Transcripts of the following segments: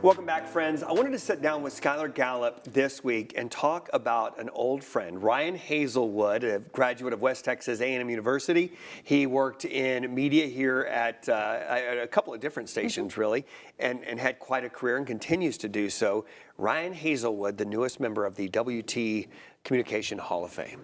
Welcome back, friends. I wanted to sit down with Skylar Gallop this week and talk about an old friend, Ryan Hazelwood, a graduate of West Texas A&M University. He worked in media here at a couple of different stations, really, and had quite a career and continues to do so. Ryan Hazelwood, the newest member of the WT Communication Hall of Fame.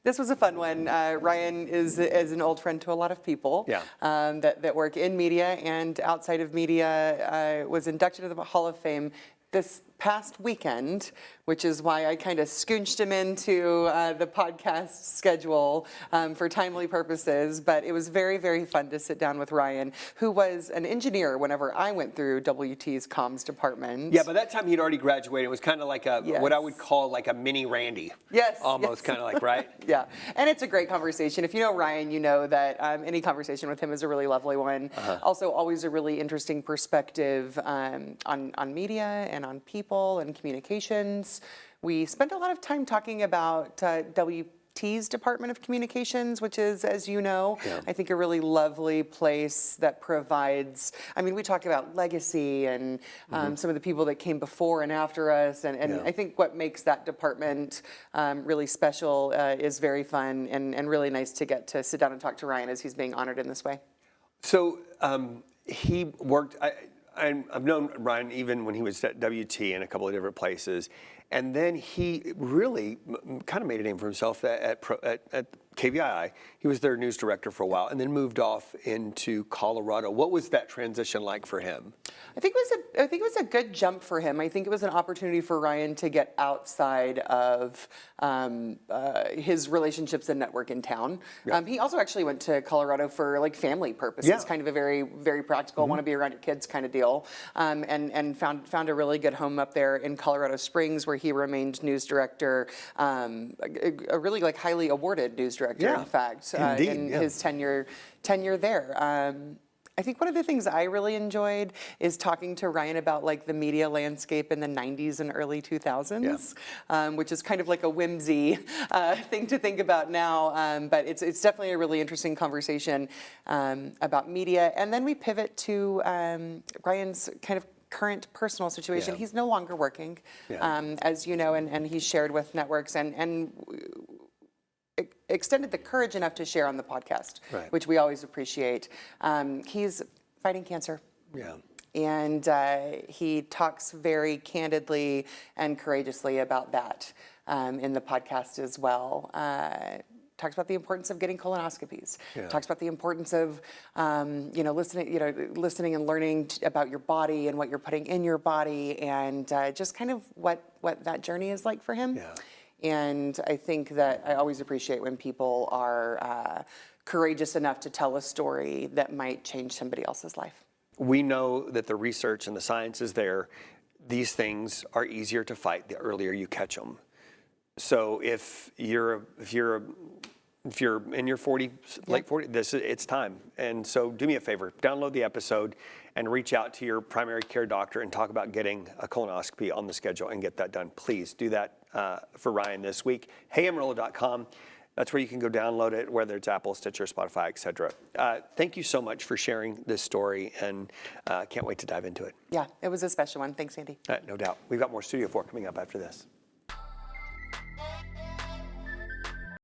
This was a fun one. Ryan is an old friend to a lot of people that work in media and outside of media, was inducted to the Hall of Fame this past weekend, which is why I kind of scoonched him into the podcast schedule for timely purposes. But it was very, very fun to sit down with Ryan, who was an engineer whenever I went through WT's comms department. Yeah, by that time he'd already graduated. It was kind of like what I would call like a mini Randy. Yes. Almost kind of like, right? Yeah, and it's a great conversation. If you know Ryan, you know that any conversation with him is a really lovely one. Also, always a really interesting perspective on media and on people and communications. We spent a lot of time talking about WT's Department of Communications, which is, as you know, I think a really lovely place that provides, I mean, we talk about legacy and some of the people that came before and after us, and I think what makes that department really special is very fun and really nice to get to sit down and talk to Ryan as he's being honored in this way. So he worked, I've known Ryan even when he was at WT in a couple of different places, and then he really kind of made a name for himself at KVII. He was their news director for a while, and then moved off into Colorado. What was that transition like for him? I think it was a good jump for him. I think it was an opportunity for Ryan to get outside of his relationships and network in town. He also actually went to Colorado for like family purposes, kind of a very, very practical, want to be around your kids kind of deal, and found a really good home up there in Colorado Springs, where he remained news director, a really like highly awarded news director, in fact, in his tenure there. I think one of the things I really enjoyed is talking to Ryan about like the media landscape in the 90s and early 2000s, which is kind of like a whimsy thing to think about now, but it's definitely a really interesting conversation about media. And then we pivot to Ryan's kind of current personal situation. He's no longer working, as you know, and he's shared with networks and extended the courage enough to share on the podcast, which we always appreciate. He's fighting cancer. And he talks very candidly and courageously about that in the podcast as well. Talks about the importance of getting colonoscopies. Talks about the importance of listening and learning about your body and what you're putting in your body, and just kind of what that journey is like for him. And I think that I always appreciate when people are courageous enough to tell a story that might change somebody else's life. We know that the research and the science is there. These things are easier to fight the earlier you catch them. So if you're in your 40s, late 40s, it's time. And so do me a favor, download the episode and reach out to your primary care doctor and talk about getting a colonoscopy on the schedule and get that done. Please do that for Ryan this week. HeyAmarillo.com. That's where you can go download it, whether it's Apple, Stitcher, Spotify, etc. Thank you so much for sharing this story, and can't wait to dive into it. Yeah, it was a special one. Thanks, Andy. No doubt. We've got more Studio 4 coming up after this.